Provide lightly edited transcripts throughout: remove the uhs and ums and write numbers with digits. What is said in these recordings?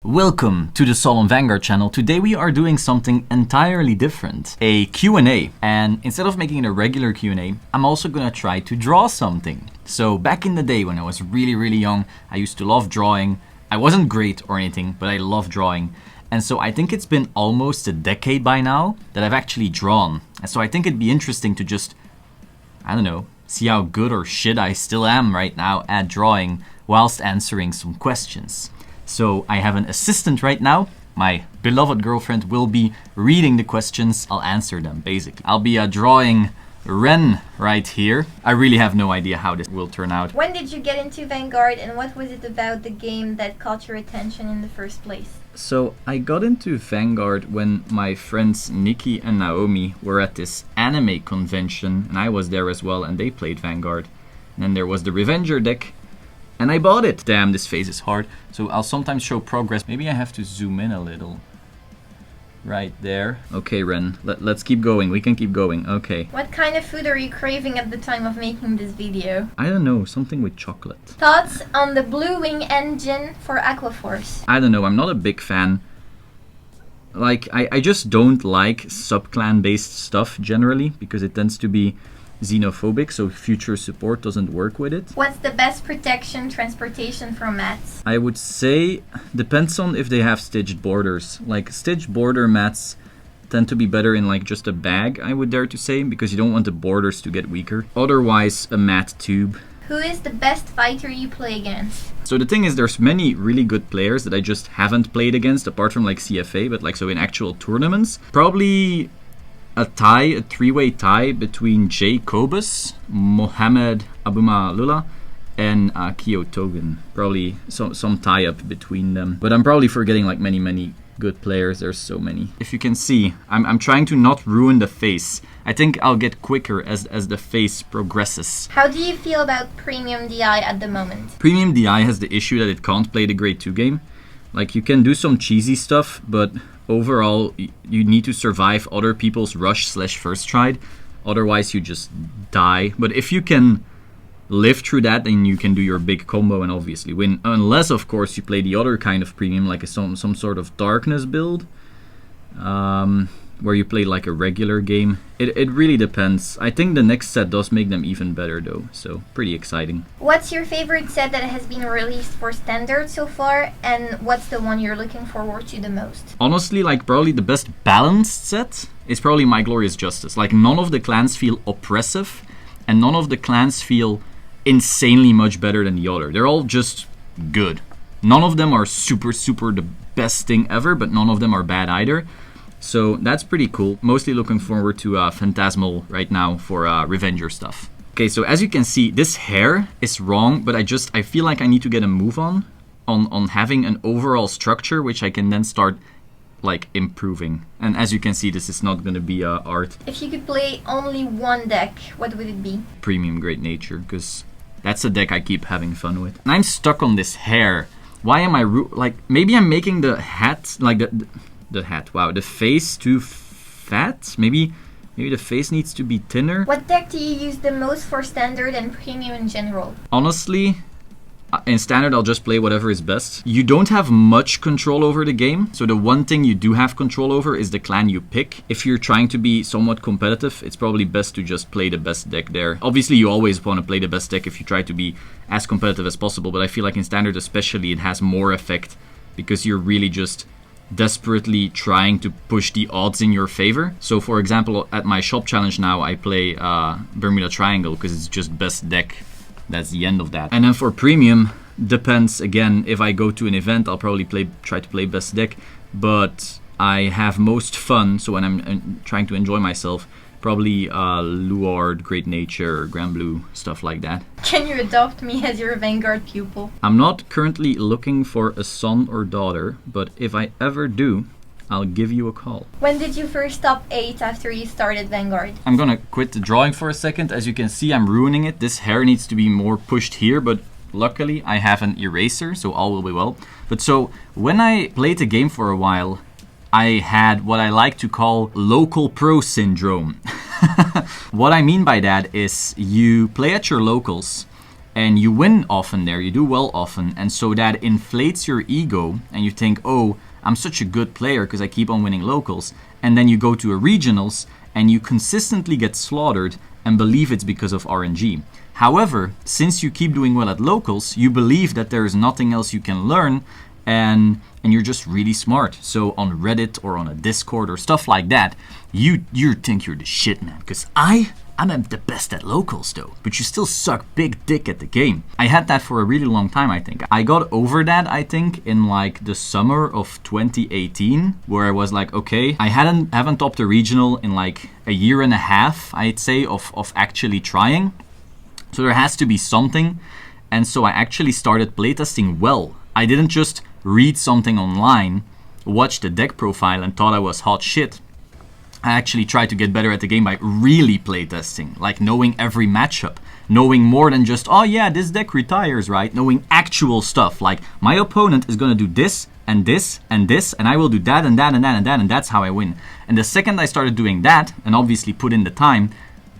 Welcome to the Solemn Vanguard channel. Today we are doing something entirely different, a Q&A. And instead of making it a regular Q&A, I'm also gonna try to draw something. So back in the day when I was really young, I used to love drawing. I wasn't great or anything, but I love drawing. And so I think it's been almost a decade by now that I've actually drawn. And so I think it'd be interesting to just, I don't know, see how good or shit I still am right now at drawing whilst answering some questions. So I have an assistant right now. My beloved girlfriend will be reading the questions. I'll answer them, basically. I'll be drawing Ren right here. I really have no idea how this will turn out. When did you get into Vanguard and what was it about the game that caught your attention in the first place? So I got into Vanguard when my friends Nikki and Naomi were at this anime convention, and I was there as well, and they played Vanguard. And then there was the Revenger deck, and I bought it. Damn, this face is hard. So I'll sometimes show progress. Maybe I have to zoom in a little. Right there. Okay, Ren, let's keep going. We can keep going. Okay. What kind of food are you craving at the time of making this video? I don't know, something with chocolate. Thoughts on the Blue Wing engine for Aquaforce? I don't know, I'm not a big fan. Like, I just don't like sub-clan based stuff generally, because it tends to be xenophobic, so future support doesn't work with it. What's the best protection transportation for mats? I would say depends on if they have stitched borders. Like stitched border mats tend to be better in like just a bag, I would dare to say, because you don't want the borders to get weaker. Otherwise, a mat tube. Who is the best fighter you play against? So the thing is, there's many really good players that I just haven't played against, apart from like CFA, but like so in actual tournaments. Probably a three-way tie between Jay Kobus, Mohamed Abumalula, and Kyo Togen. Probably some tie-up between them. But I'm probably forgetting like many good players. There's so many. If you can see, I'm trying to not ruin the face. I think I'll get quicker as the face progresses. How do you feel about Premium DI at the moment? Premium DI has the issue that it can't play the Grade 2 game. Like, you can do some cheesy stuff, but overall, you need to survive other people's rush/first try. Otherwise, you just die. But if you can live through that, then you can do your big combo and obviously win. Unless, of course, you play the other kind of premium, like some sort of darkness build, where you play like a regular game. It really depends. I think the next set does make them even better though, so pretty exciting. What's your favorite set that has been released for Standard so far, and what's the one you're looking forward to the most? Honestly, like probably the best balanced set is probably My Glorious Justice. Like none of the clans feel oppressive, and none of the clans feel insanely much better than the other. They're all just good. None of them are super the best thing ever, but none of them are bad either. So that's pretty cool. Mostly looking forward to Phantasmal right now for Revenger stuff. Okay, so as you can see, this hair is wrong, but I feel like I need to get a move on having an overall structure, which I can then start like improving. And as you can see, this is not gonna be art. If you could play only one deck, what would it be? Premium Great Nature, because that's a deck I keep having fun with. And I'm stuck on this hair. Why am I like, maybe I'm making the hat, like the hat, wow, the face too fat? Maybe the face needs to be thinner. What deck do you use the most for Standard and Premium in general? Honestly, in Standard I'll just play whatever is best. You don't have much control over the game, so the one thing you do have control over is the clan you pick. If you're trying to be somewhat competitive, it's probably best to just play the best deck there. Obviously you always want to play the best deck if you try to be as competitive as possible, but I feel like in Standard especially it has more effect because you're really just desperately trying to push the odds in your favor. So for example, at my shop challenge now, I play Bermuda Triangle because it's just best deck. That's the end of that. And then for Premium, depends again. If I go to an event, I'll probably try to play best deck, but I have most fun, so when I'm trying to enjoy myself, probably Luard, Great Nature, Grand Blue, stuff like that. Can you adopt me as your Vanguard pupil? I'm not currently looking for a son or daughter, but if I ever do, I'll give you a call. When did you first top 8 after you started Vanguard? I'm gonna quit the drawing for a second. As you can see, I'm ruining it. This hair needs to be more pushed here, but luckily I have an eraser, so all will be well. But so, when I played the game for a while, I had what I like to call local pro syndrome. What I mean by that is you play at your locals and you win often there, you do well often, and so that inflates your ego, and you think, oh, I'm such a good player because I keep on winning locals, and then you go to a regionals, and you consistently get slaughtered and believe it's because of RNG. However, since you keep doing well at locals, you believe that there is nothing else you can learn, and you're just really smart. So on Reddit or on a Discord or stuff like that, you think you're the shit, man. Because I'm the best at locals though, but you still suck big dick at the game. I had that for a really long time, I think. I got over that, I think, in like the summer of 2018, where I was like, okay, I haven't topped a regional in like a year and a half, I'd say, of actually trying. So there has to be something. And so I actually started playtesting well. I didn't just read something online, watch the deck profile and thought I was hot shit. I actually tried to get better at the game by really playtesting, like knowing every matchup, knowing more than just, oh yeah, this deck retires, right? Knowing actual stuff, like my opponent is gonna do this and this and this, and I will do that and that and that and that, and that's how I win. And the second I started doing that, and obviously put in the time,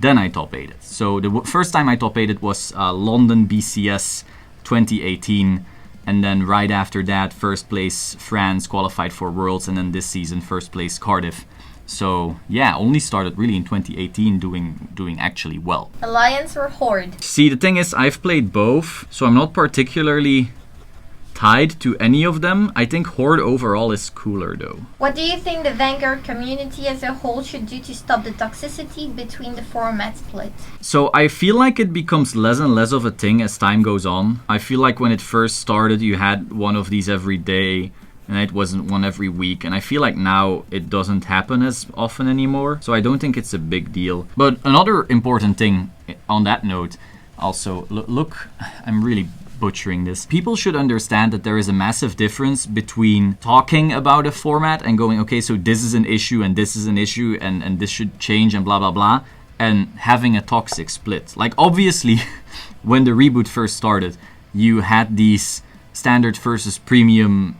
then I top 8'd. So the first time I top 8'd was London BCS 2018. And then right after that, first place France, qualified for Worlds, and then this season, first place Cardiff. So yeah, only started really in 2018 doing actually well. Alliance or Horde? See, the thing is, I've played both, so I'm not particularly tied to any of them. I think Horde overall is cooler though. What do you think the Vanguard community as a whole should do to stop the toxicity between the format split? So I feel like it becomes less and less of a thing as time goes on. I feel like when it first started, you had one of these every day, and it wasn't one every week, and I feel like now it doesn't happen as often anymore, so I don't think it's a big deal. But another important thing on that note, also, look, I'm really butchering this. People should understand that there is a massive difference between talking about a format and going, okay, so this is an issue and this is an issue and this should change and blah blah blah, and having a toxic split. Like obviously when the reboot first started, you had these standard versus premium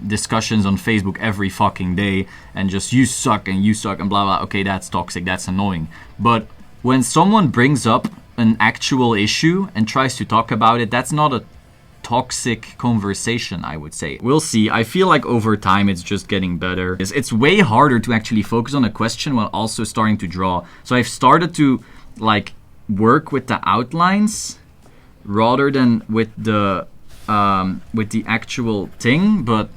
discussions on Facebook every fucking day, and just you suck and blah blah. Okay, that's toxic, that's annoying. But when someone brings up an actual issue and tries to talk about it, that's not a toxic conversation, I would say. We'll see. I feel like over time it's just getting better. It's way harder to actually focus on a question while also starting to draw. So I've started to like work with the outlines rather than with the actual thing, but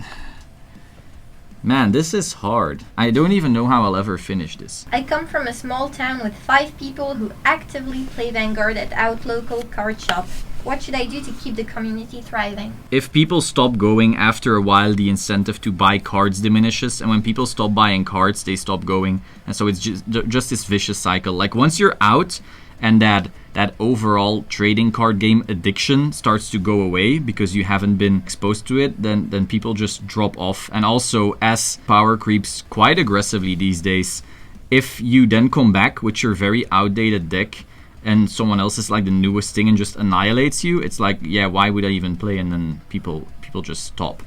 man, this is hard. I don't even know how I'll ever finish this. I come from a small town with 5 people who actively play Vanguard at our local card shop. What should I do to keep the community thriving? If people stop going, after a while the incentive to buy cards diminishes, and when people stop buying cards, they stop going, and so it's just this vicious cycle. Like once you're out and that overall trading card game addiction starts to go away because you haven't been exposed to it, then people just drop off. And also, as power creeps quite aggressively these days, if you then come back with your very outdated deck and someone else is like the newest thing and just annihilates you, it's like, yeah, why would I even play? And then people just stop.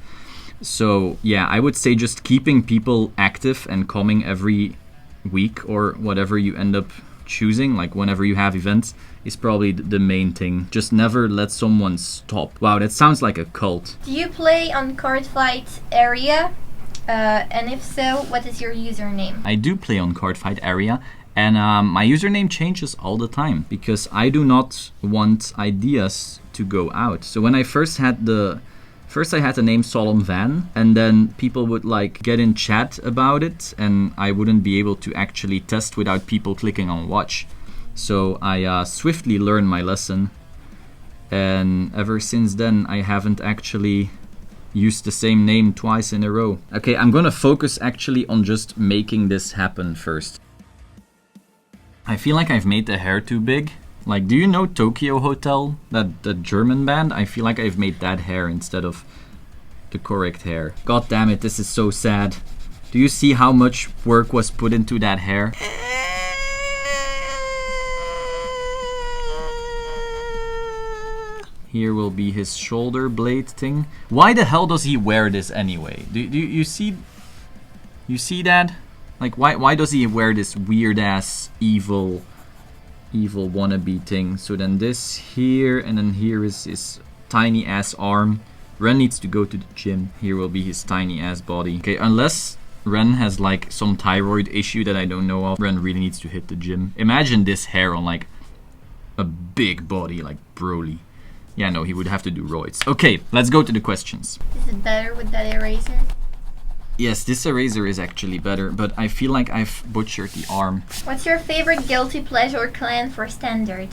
So yeah, I would say just keeping people active and coming every week or whatever you end up choosing, like whenever you have events, is probably the main thing. Just never let someone stop. Wow, that sounds like a cult. Do you play on Cardfight Area? And if so, what is your username? I do play on Cardfight Area, and my username changes all the time because I do not want ideas to go out. So when I first had the name Solemn Van, and then people would like get in chat about it, and I wouldn't be able to actually test without people clicking on watch. So I swiftly learned my lesson, and ever since then I haven't actually used the same name twice in a row. Okay, I'm gonna focus actually on just making this happen first. I feel like I've made the hair too big. Like, do you know Tokyo Hotel? That German band? I feel like I've made that hair instead of the correct hair. God damn it, this is so sad. Do you see how much work was put into that hair? Here will be his shoulder blade thing. Why the hell does he wear this anyway? Do you see that? Like, why does he wear this weird ass evil evil wannabe thing. So then this here, and then here is his tiny ass arm. Ren needs to go to the gym. Here will be his tiny ass body. Okay, unless Ren has like some thyroid issue that I don't know of, Ren really needs to hit the gym. Imagine this hair on like a big body like Broly. Yeah, no, he would have to do roids. Okay, let's go to the questions. Is it better with that eraser? Yes, this eraser is actually better, but I feel like I've butchered the arm. What's your favorite guilty pleasure clan for standard?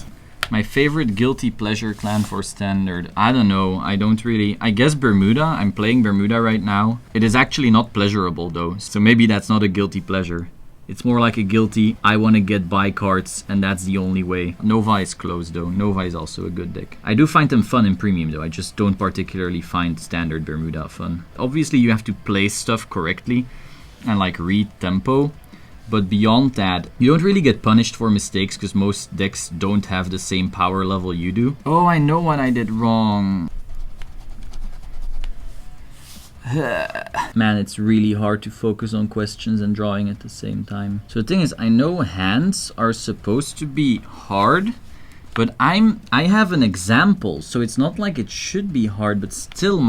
My favorite guilty pleasure clan for standard. I don't know. I don't really. I guess Bermuda. I'm playing Bermuda right now. It is actually not pleasurable though. So maybe that's not a guilty pleasure. It's more like a guilty, I want to get buy cards and that's the only way. Nova is closed though. Nova is also a good deck. I do find them fun in premium though. I just don't particularly find standard Bermuda fun. Obviously you have to play stuff correctly and like read tempo. But beyond that, you don't really get punished for mistakes because most decks don't have the same power level you do. Oh, I know what I did wrong. Man, it's really hard to focus on questions and drawing at the same time. So the thing is, I know hands are supposed to be hard, but I have an example, so it's not like it should be hard, but still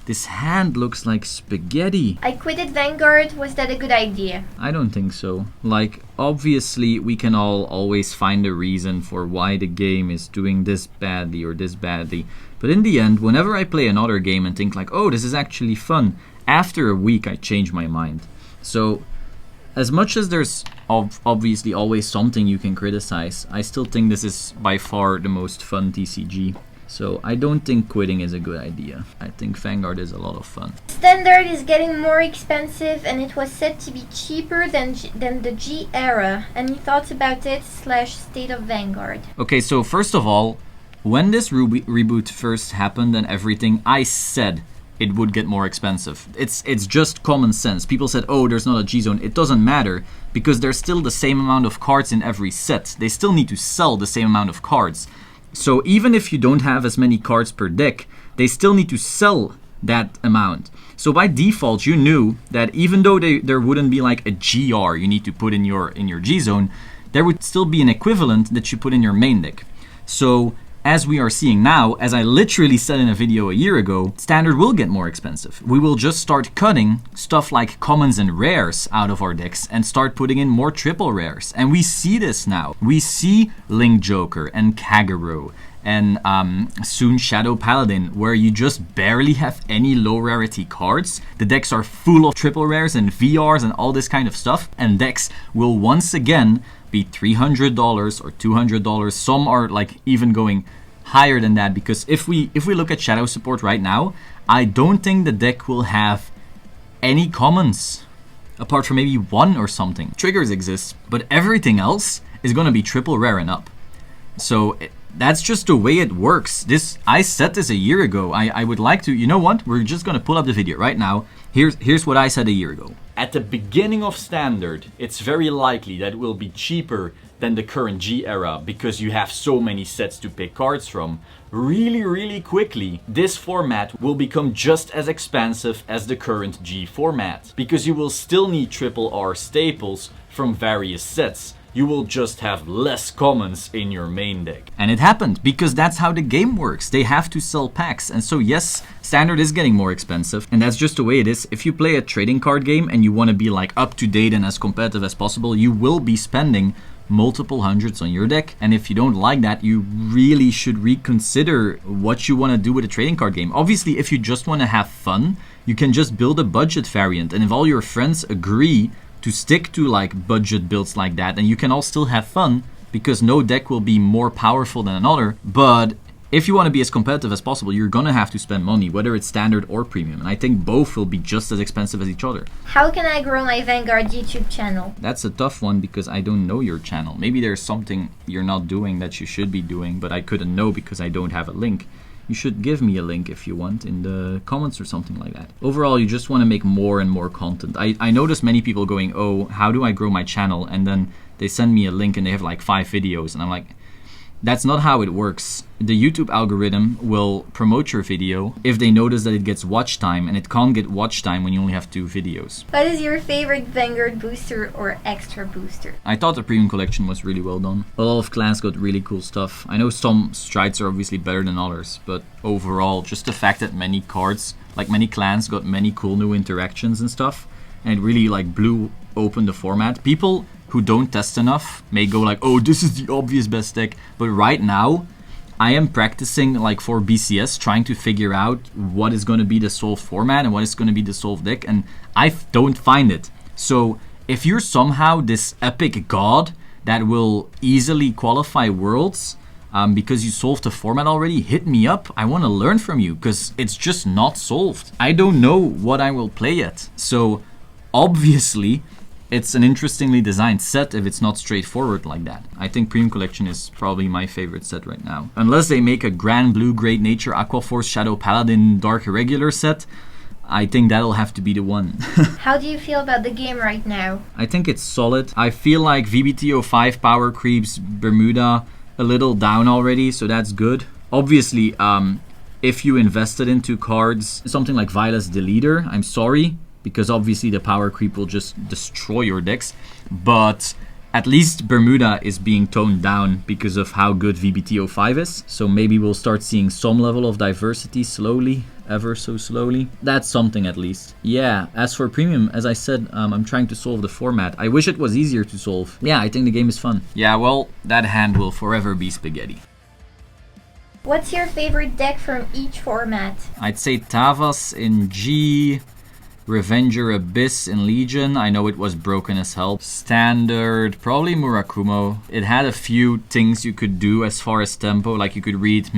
this hand looks like spaghetti. I quitted Vanguard. Was that a good idea? I don't think so. Like, obviously, we can all always find a reason for why the game is doing this badly or this badly. But in the end, whenever I play another game and think like, oh, this is actually fun, after a week I change my mind. So, as much as there's obviously always something you can criticize, I still think this is by far the most fun TCG. So I don't think quitting is a good idea. I think Vanguard is a lot of fun. Standard is getting more expensive and it was said to be cheaper than the G era. Any thoughts about it / state of Vanguard? Okay, so first of all, when this reboot first happened and everything, I said it would get more expensive. It's just common sense. People said, oh, there's not a G-Zone. It doesn't matter because there's still the same amount of cards in every set. They still need to sell the same amount of cards. So even if you don't have as many cards per deck, they still need to sell that amount. So by default, you knew that even though there wouldn't be like a GR you need to put in your G-Zone, there would still be an equivalent that you put in your main deck. So as we are seeing now, as I literally said in a video a year ago, Standard will get more expensive. We will just start cutting stuff like commons and rares out of our decks and start putting in more triple rares. And we see this now. We see Link Joker and Kagero and soon Shadow Paladin, where you just barely have any low rarity cards. The decks are full of triple rares and VRs and all this kind of stuff. And decks will once again be $300 or $200. Some are like even going higher than that, because if we look at Shadow support right now, I don't think the deck will have any commons apart from maybe one or something. Triggers exist, but everything else is going to be triple rare and up. So that's just the way it works. I said this a year ago. I would like to, you know what? We're just going to pull up the video right now. Here's what I said a year ago. At the beginning of Standard, it's very likely that it will be cheaper than the current G era because you have so many sets to pick cards from. Really quickly, this format will become just as expensive as the current G format because you will still need triple R staples from various sets. You will just have less commons in your main deck. And it happened because that's how the game works. They have to sell packs. And so yes, Standard is getting more expensive. And that's just the way it is. If you play a trading card game and you want to be like up to date and as competitive as possible, you will be spending multiple hundreds on your deck. And if you don't like that, you really should reconsider what you want to do with a trading card game. Obviously, if you just want to have fun, you can just build a budget variant. And if all your friends agree to stick to like budget builds like that, and you can all still have fun because no deck will be more powerful than another. But if you want to be as competitive as possible, you're gonna have to spend money, whether it's standard or premium. And I think both will be just as expensive as each other. How can I grow my Vanguard YouTube channel? That's a tough one because I don't know your channel. Maybe there's something you're not doing that you should be doing, but I couldn't know because I don't have a link. You should give me a link if you want in the comments or something like that. Overall, you just want to make more and more content. I notice many people going, oh, how do I grow my channel? And then they send me a link and they have like 5 videos. And I'm like, That's not how it works. The YouTube algorithm will promote your video if they notice that it gets watch time, and it can't get watch time when you only have 2 videos. What is your favorite Vanguard booster or extra booster? I thought the premium collection was really well done. A lot of clans got really cool stuff. I know some strides are obviously better than others, but overall, just the fact that many cards, like many clans, got many cool new interactions and stuff, and it really like blew open the format. People who don't test enough may go like, oh, this is the obvious best deck, but right now I am practicing like for BCS, trying to figure out what is going to be the solved format and what is going to be the solved deck, and I don't find it. So if you're somehow this epic god that will easily qualify worlds because you solved the format already, hit me up. I want to learn from you, because it's just not solved. I don't know what I will play yet. So obviously it's an interestingly designed set if it's not straightforward like that. I think Premium Collection is probably my favorite set right now. Unless they make a Grand Blue, Great Nature, Aquaforce, Shadow Paladin, Dark Irregular set, I think that'll have to be the one. How do you feel about the game right now? I think it's solid. I feel like VBT05 power creeps Bermuda a little down already, so that's good. Obviously, if you invested into cards, something like Vilas Deleter, I'm sorry, because obviously the power creep will just destroy your decks, but at least Bermuda is being toned down because of how good VBT05 is, so maybe we'll start seeing some level of diversity slowly, ever so slowly. That's something at least. Yeah, as for Premium, as I said, I'm trying to solve the format. I wish it was easier to solve. Yeah, I think the game is fun. Yeah, well, that hand will forever be spaghetti. What's your favorite deck from each format? I'd say Tavas in G, Revenger Abyss in Legion. I know it was broken as hell. Standard, probably Murakumo. It had a few things you could do as far as tempo, like you could read,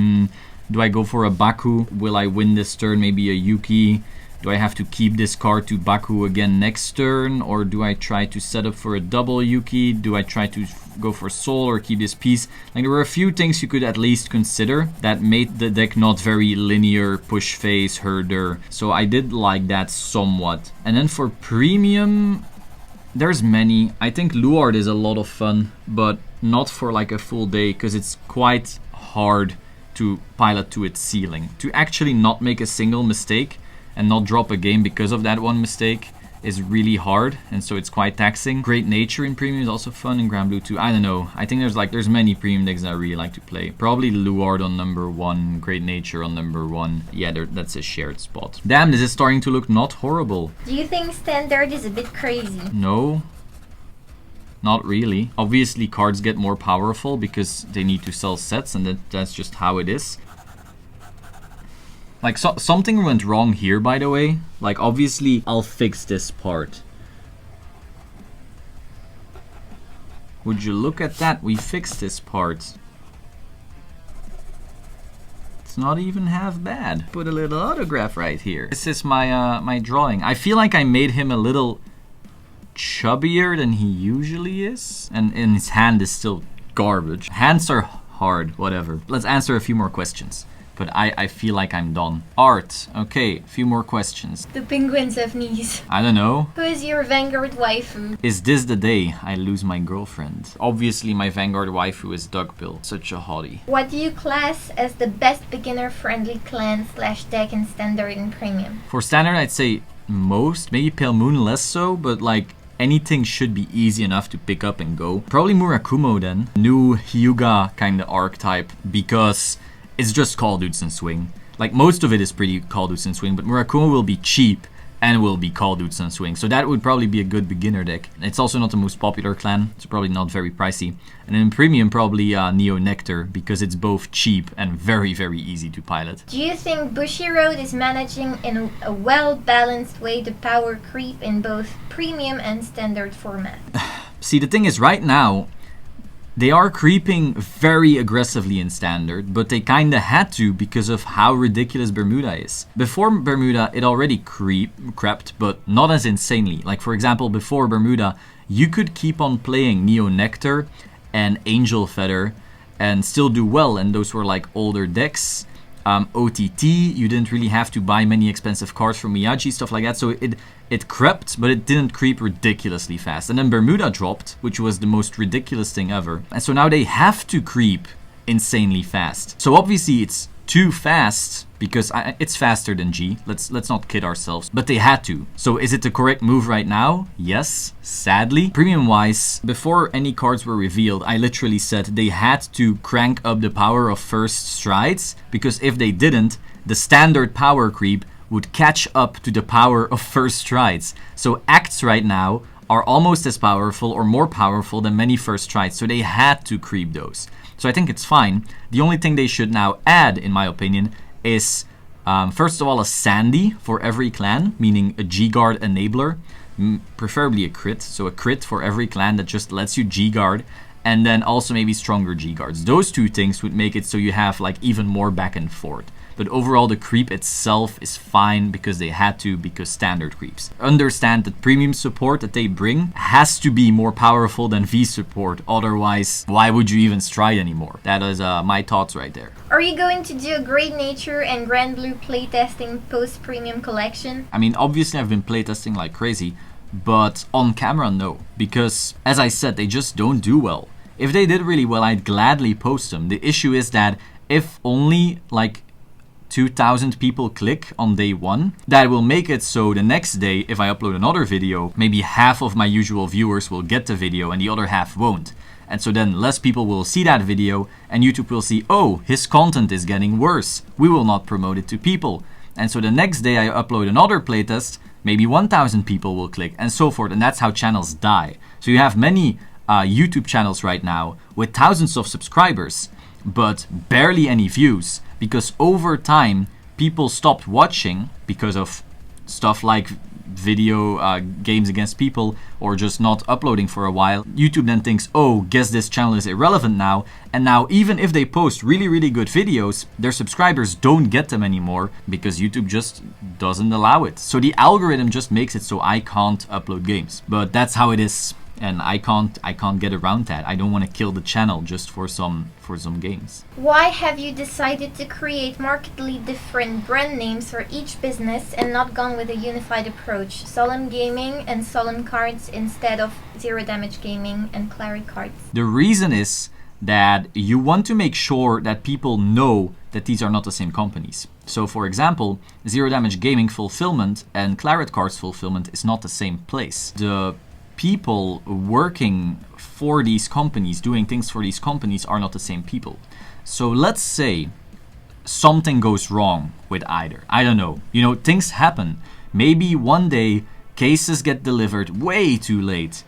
do I go for a Baku? Will I win this turn? Maybe a Yuki? Do I have to keep this card to Baku again next turn? Or do I try to set up for a double Yuki? Do I try to go for Soul or keep this piece? Like, there were a few things you could at least consider that made the deck not very linear, push phase, herder. So I did like that somewhat. And then for Premium, there's many. I think Luard is a lot of fun, but not for like a full day, because it's quite hard to pilot to its ceiling. To actually not make a single mistake and not drop a game because of that one mistake is really hard, and so it's quite taxing. Great Nature in Premium is also fun, in Grand Blue too. I don't know. I think there's many Premium decks that I really like to play. Probably Luard on number 1, Great Nature on number 1. Yeah, that's a shared spot. Damn, this is starting to look not horrible. Do you think Standard is a bit crazy? No. Not really. Obviously, cards get more powerful because they need to sell sets, and that's just how it is. Like, something went wrong here, by the way. Like, obviously, I'll fix this part. Would you look at that? We fixed this part. It's not even half bad. Put a little autograph right here. This is my my drawing. I feel like I made him a little chubbier than he usually is, and his hand is still garbage. Hands are hard, whatever. Let's answer a few more questions, but I feel like I'm done. Art, okay, a few more questions. The penguins have knees. I don't know. Who is your Vanguard waifu? Is this the day I lose my girlfriend? Obviously my Vanguard waifu is Duckbill, such a hottie. What do you class as the best beginner-friendly clan / deck in Standard and Premium? For Standard, I'd say most, maybe Pale Moon less so, but like anything should be easy enough to pick up and go. Probably Murakumo then. New Hyuga kind of archetype, because it's just Call Dudes and Swing. Like, most of it is pretty Call Dudes and Swing, but Murakumo will be cheap and will be Call Dudes and Swing. So that would probably be a good beginner deck. It's also not the most popular clan, so probably not very pricey. And in Premium, probably Neo Nectar, because it's both cheap and very, very easy to pilot. Do you think Bushiroad is managing in a well-balanced way the power creep in both Premium and Standard format? See, the thing is, right now, they are creeping very aggressively in Standard, but they kinda had to because of how ridiculous Bermuda is. Before Bermuda, it already crept, but not as insanely. Like, for example, before Bermuda, you could keep on playing Neo Nectar and Angel Feather and still do well, and those were like older decks. OTT, you didn't really have to buy many expensive cards from Miyagi, stuff like that, so it crept, but it didn't creep ridiculously fast. And then Bermuda dropped, which was the most ridiculous thing ever. And so now they have to creep insanely fast. So obviously it's too fast because it's faster than G. Let's not kid ourselves. But they had to. So is it the correct move right now? Yes, sadly. Premium wise, before any cards were revealed, I literally said they had to crank up the power of first strides, because if they didn't, the standard power creep would catch up to the power of first strides. So acts right now are almost as powerful or more powerful than many first strides. So they had to creep those. So I think it's fine. The only thing they should now add, in my opinion, is first of all a Sandy for every clan, meaning a G-Guard enabler, preferably a crit. So a crit for every clan that just lets you G-Guard, and then also maybe stronger G-Guards. Those two things would make it so you have like even more back and forth. But overall the creep itself is fine because they had to, because standard creeps. Understand that premium support that they bring has to be more powerful than V support, otherwise why would you even stride anymore? That is my thoughts right there. Are you going to do a Great Nature and Grand Blue playtesting post-premium collection? I mean, obviously I've been playtesting like crazy, but on camera no, because as I said, they just don't do well. If they did really well, I'd gladly post them. The issue is that if only like 2,000 people click on day one, that will make it so the next day, if I upload another video, maybe half of my usual viewers will get the video and the other half won't. And so then less people will see that video and YouTube will see, oh, his content is getting worse. We will not promote it to people. And so the next day I upload another playtest, maybe 1,000 people will click and so forth. And that's how channels die. So you have many YouTube channels right now with thousands of subscribers, but barely any views, because over time people stopped watching because of stuff like video games against people or just not uploading for a while. YouTube then thinks, oh, guess this channel is irrelevant now, and now even if they post really good videos, their subscribers don't get them anymore because YouTube just doesn't allow it. So the algorithm just makes it so I can't upload games. But that's how it is. And I can't get around that. I don't want to kill the channel just for some games. Why have you decided to create markedly different brand names for each business and not gone with a unified approach? Solemn Gaming and Solemn Cards instead of Zero Damage Gaming and Claret Cards. The reason is that you want to make sure that people know that these are not the same companies. So for example, Zero Damage Gaming fulfillment and Claret Cards fulfillment is not the same place. The people working for these companies, doing things for these companies, are not the same people. So let's say something goes wrong with either. I don't know. You know, things happen. Maybe one day cases get delivered way too late,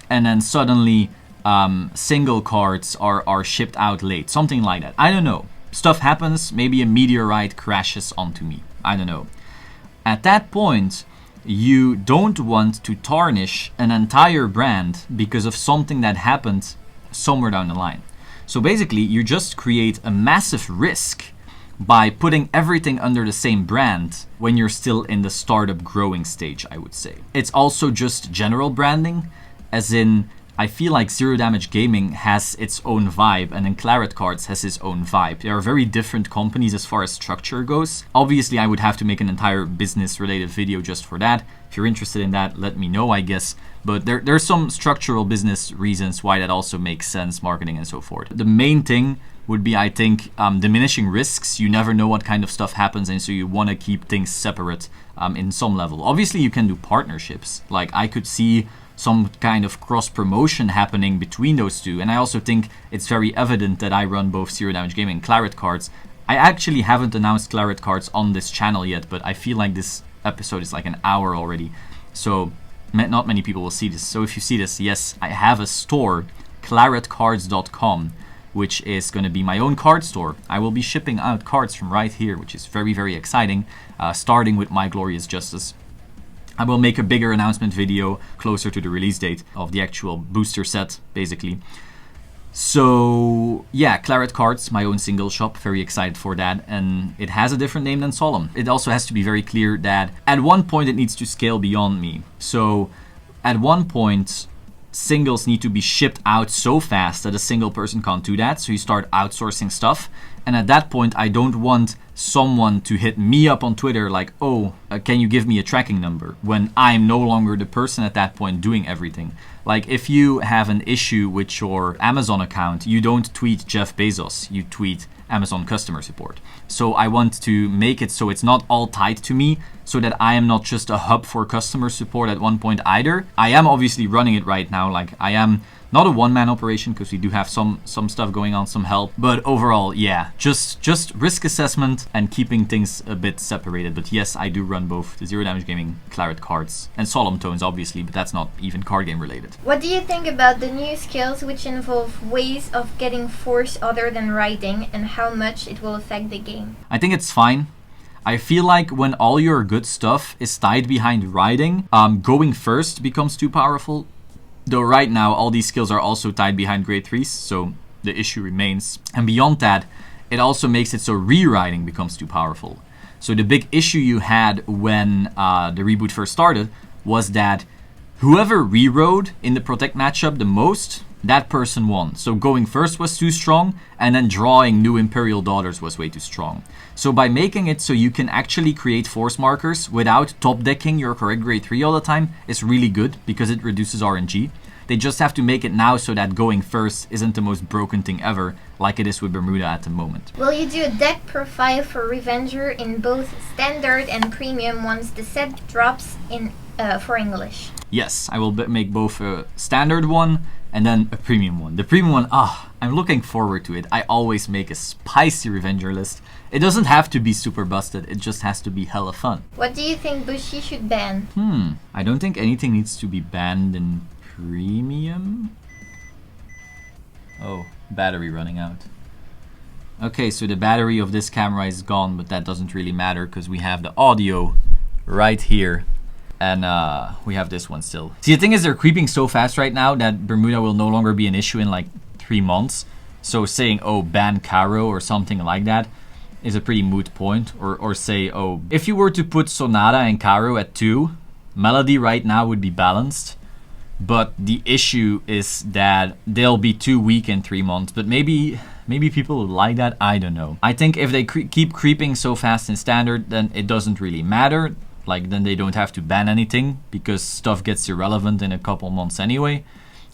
and then suddenly single cards are shipped out late. Something like that. I don't know. Stuff happens. Maybe a meteorite crashes onto me. I don't know. At that point, you don't want to tarnish an entire brand because of something that happened somewhere down the line. So basically, you just create a massive risk by putting everything under the same brand when you're still in the startup growing stage, I would say. It's also just general branding, as in, I feel like Zero Damage Gaming has its own vibe and then Claret Cards has its own vibe. They are very different companies as far as structure goes. Obviously, I would have to make an entire business related video just for that. If you're interested in that, let me know, I guess. But there's some structural business reasons why that also makes sense, marketing and so forth. The main thing would be, I think, diminishing risks. You never know what kind of stuff happens, and so you want to keep things separate in some level. Obviously, you can do partnerships. Like, I could see some kind of cross promotion happening between those two, and I also think it's very evident that I run both Zero Damage Gaming and Claret Cards. I actually haven't announced Claret Cards on this channel yet, but I feel like this episode is like an hour already, so not many people will see this. So if you see this, yes, I have a store, claretcards.com, which is going to be my own card store. I will be shipping out cards from right here, which is very exciting, starting with My Glorious Justice. I will make a bigger announcement video closer to the release date of the actual booster set, basically. So yeah, Claret Cards, my own single shop, very excited for that, and it has a different name than Solemn. It also has to be very clear that at one point it needs to scale beyond me. So at one point, singles need to be shipped out so fast that a single person can't do that, so you start outsourcing stuff. And at that point, I don't want someone to hit me up on Twitter like, oh, can you give me a tracking number, when I'm no longer the person at that point doing everything. Like if you have an issue with your Amazon account, you don't tweet Jeff Bezos, you tweet Amazon customer support. So I want to make it so it's not all tied to me, so that I am not just a hub for customer support at one point either. I am obviously running it right now, like I am not a one-man operation because we do have some stuff going on, some help. But overall, yeah, just risk assessment and keeping things a bit separated. But yes, I do run both the Zero Damage Gaming Claret cards and Solemn tones, obviously, but that's not even card game related. What do you think about the new skills which involve ways of getting force other than riding, and how much it will affect the game? I think it's fine. I feel like when all your good stuff is tied behind riding, going first becomes too powerful. Though right now, all these skills are also tied behind grade 3s, so the issue remains. And beyond that, it also makes it so re-riding becomes too powerful. So the big issue you had when the reboot first started was that whoever re-rode in the Protect matchup the most, that person won. So going first was too strong, and then drawing new Imperial Daughters was way too strong. So by making it so you can actually create force markers without top decking your correct grade 3 all the time is really good, because it reduces RNG. They just have to make it now so that going first isn't the most broken thing ever, like it is with Bermuda at the moment. Will you do a deck profile for Revenger in both standard and premium once the set drops in for English? Yes, I will make both a standard one and then a premium one. The premium one, I'm looking forward to it. I always make a spicy Revenger list. It doesn't have to be super busted, it just has to be hella fun. What do you think Bushi should ban? I don't think anything needs to be banned in premium. Oh, battery running out. Okay, so the battery of this camera is gone, but that doesn't really matter because we have the audio right here. And we have this one still. See, the thing is, they're creeping so fast right now that Bermuda will no longer be an issue in like 3 months. So saying, oh, ban Caro or something like that is a pretty moot point. Or say, oh, if you were to put Sonata and Caro at 2, Melody right now would be balanced. But the issue is that they'll be too weak in 3 months. But maybe people would like that. I don't know. I think if they keep creeping so fast in standard, then it doesn't really matter. Like, then they don't have to ban anything because stuff gets irrelevant in a couple months anyway.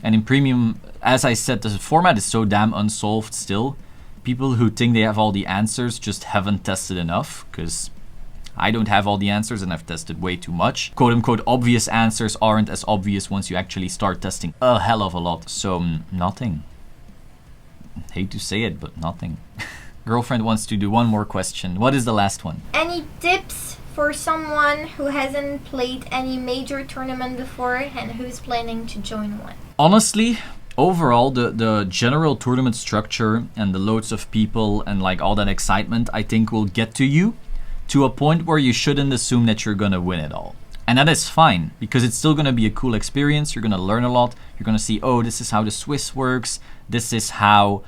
And in premium, as I said, the format is so damn unsolved still. People who think they have all the answers just haven't tested enough, because I don't have all the answers and I've tested way too much. Quote unquote obvious answers aren't as obvious once you actually start testing a hell of a lot. So nothing. Hate to say it, but nothing. Girlfriend wants to do one more question. What is the last one? Any tips for someone who hasn't played any major tournament before and who's planning to join one? Honestly, overall, the general tournament structure and the loads of people and like all that excitement, I think will get to you to a point where you shouldn't assume that you're gonna win it all. And that is fine, because it's still gonna be a cool experience. You're gonna learn a lot. You're gonna see, oh, this is how the Swiss works. This is how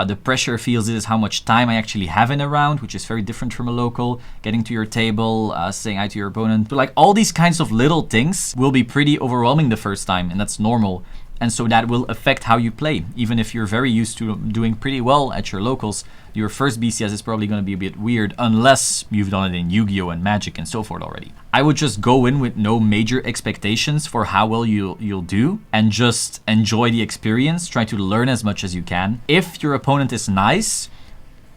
the pressure feels. This is how much time I actually have in a round, which is very different from a local. Getting to your table, saying hi to your opponent. But like all these kinds of little things will be pretty overwhelming the first time, and that's normal. And so that will affect how you play. Even if you're very used to doing pretty well at your locals, your first BCS is probably going to be a bit weird unless you've done it in Yu-Gi-Oh! And Magic and so forth already. I would just go in with no major expectations for how well you'll do and just enjoy the experience. Try to learn as much as you can. If your opponent is nice,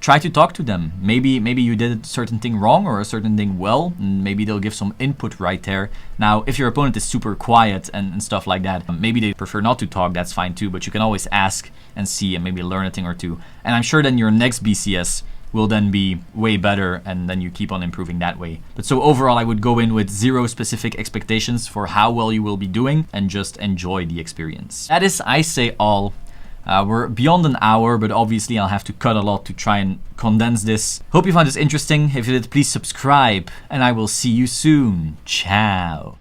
try to talk to them. Maybe you did a certain thing wrong or a certain thing well, and maybe they'll give some input right there. Now, if your opponent is super quiet and stuff like that, maybe they prefer not to talk, that's fine too, but you can always ask and see and maybe learn a thing or two. And I'm sure then your next BCS will then be way better, and then you keep on improving that way. But so overall, I would go in with zero specific expectations for how well you will be doing and just enjoy the experience. That is, I say, all. We're beyond an hour, but obviously I'll have to cut a lot to try and condense this. Hope you found this interesting. If you did, please subscribe, and I will see you soon. Ciao.